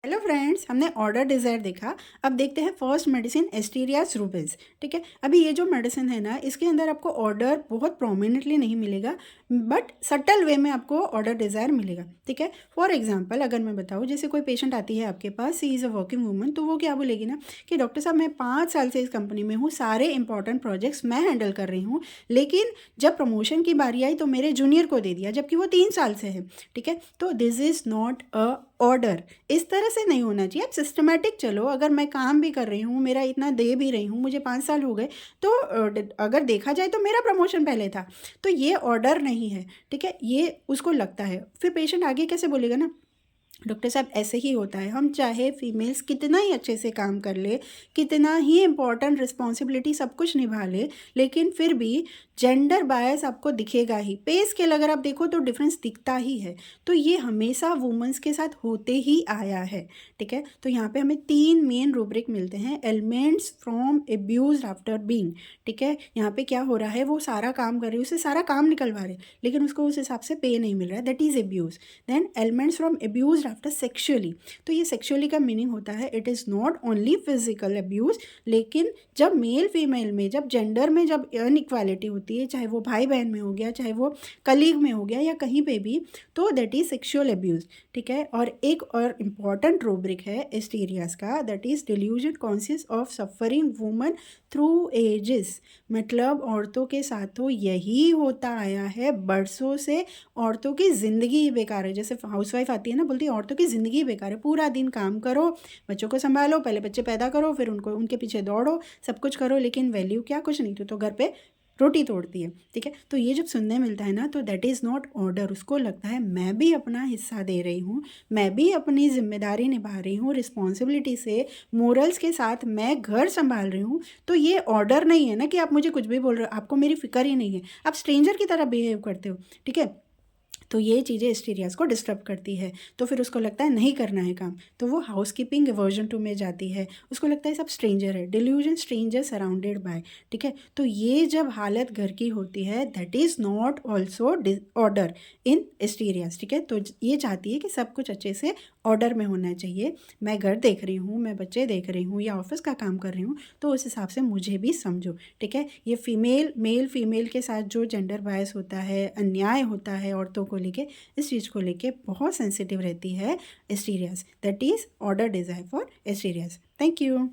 Hello friends, हमने order desire देखा। अब देखते हैं फर्स्ट मेडिसिन एस्टीरियास रूबिस। ठीक है, अभी ये जो मेडिसिन है ना, इसके अंदर आपको ऑर्डर बहुत प्रोमिनेंटली नहीं मिलेगा, बट सटल वे में आपको ऑर्डर डिज़ायर मिलेगा। ठीक है, फॉर एग्जांपल अगर मैं बताऊँ, जैसे कोई पेशेंट आती है आपके पास, सी इज़ अ वर्किंग वूमन, तो वो क्या बोलेगी ना कि डॉक्टर साहब, मैं 5 साल से इस कंपनी में हूँ, सारे इंपॉर्टेंट प्रोजेक्ट्स मैं हैंडल कर रही हूँ, लेकिन जब प्रमोशन की बारी आई तो मेरे जूनियर को दे दिया, जबकि वो 3 साल से है। ठीक है, तो this is not a order. इस तरह से नहीं होना चाहिए। आप सिस्टमैटिक चलो। अगर मैं काम भी कर रही हूँ, मेरा इतना दे भी रही हूँ, मुझे 5 साल हो गए, तो अगर देखा जाए तो मेरा प्रमोशन पहले था, तो ये ऑर्डर नहीं है। ठीक है, ये उसको लगता है। फिर पेशेंट आगे कैसे बोलेगा ना, डॉक्टर साहब ऐसे ही होता है, हम चाहे फीमेल्स कितना ही अच्छे से काम कर ले, कितना ही इम्पोर्टेंट रिस्पॉन्सिबिलिटी सब कुछ निभा ले, लेकिन फिर भी जेंडर बायस आपको दिखेगा ही। पे स्केल अगर आप देखो तो डिफरेंस दिखता ही है। तो ये हमेशा वुमेंस के साथ होते ही आया है। ठीक है, तो यहाँ पे हमें 3 मेन रूब्रिक मिलते हैं। Elements from abuse after being. ठीक है, यहाँ पे क्या हो रहा है, वो सारा काम कर रही है, उसे सारा काम निकलवा रहे, लेकिन उसको उस हिसाब से पे नहीं मिल रहा है, that is abuse. Then elements from abuse after sexually. तो ये सेक्शुअली का मीनिंग होता है it is not only physical abuse, लेकिन जब मेल फीमेल में, जब जेंडर में जब अनइक्वालिटी होती है, चाहे वो भाई बहन में हो गया, चाहे वो कलीग में हो गया, या कहीं पे भी, तो दैट इज़ सेक्शुअल अब्यूज़। ठीक है, और एक और इम्पॉर्टेंट रूब्रिक है एस्टीरियास का, that is delusion conscious of suffering woman through ages. मतलब औरतों के साथ तो यही होता आया है बरसों से। औरतों की ज़िंदगी ही बेकार है। जैसे हाउसवाइफ आती है ना, बोलती है औरतों की ज़िंदगी ही बेकार है, पूरा दिन काम करो, बच्चों को संभालो, पहले बच्चे पैदा करो, फिर उनको उनके पीछे दौड़ो, सब कुछ करो, लेकिन वैल्यू क्या, कुछ नहीं। तो घर पे रोटी तोड़ती है। ठीक है, तो ये जब सुनने मिलता है ना, तो दैट इज़ नॉट ऑर्डर। उसको लगता है मैं भी अपना हिस्सा दे रही हूँ, मैं भी अपनी जिम्मेदारी निभा रही हूँ, रिस्पॉन्सिबिलिटी से, मोरल्स के साथ मैं घर संभाल रही हूँ। तो ये ऑर्डर नहीं है ना कि आप मुझे कुछ भी बोल रहे हो, आपको मेरी फिक्र ही नहीं है, आप स्ट्रेंजर की तरह बिहेव करते हो। ठीक है, तो ये चीज़ें एस्टीरियास को डिस्टर्ब करती है। तो फिर उसको लगता है नहीं करना है काम, तो वो हाउसकीपिंग वर्जन 2 में जाती है। उसको लगता है सब स्ट्रेंजर है, डिल्यूजन स्ट्रेंजर सराउंडेड बाय। ठीक है, तो ये जब हालत घर की होती है, that is not also order in asterias. ठीक है, तो ये चाहती है कि सब कुछ अच्छे से ऑर्डर में होना चाहिए। मैं घर देख रही हूँ, मैं बच्चे देख रही हूँ, या ऑफिस का काम कर रही हूँ, तो उस हिसाब से मुझे भी समझो। ठीक है, ये मेल फीमेल के साथ जो जेंडर बायस होता है, अन्याय होता है औरतों को लेके, इस चीज़ को लेके बहुत सेंसिटिव रहती है asterias. That is order desire for asterias. Thank you.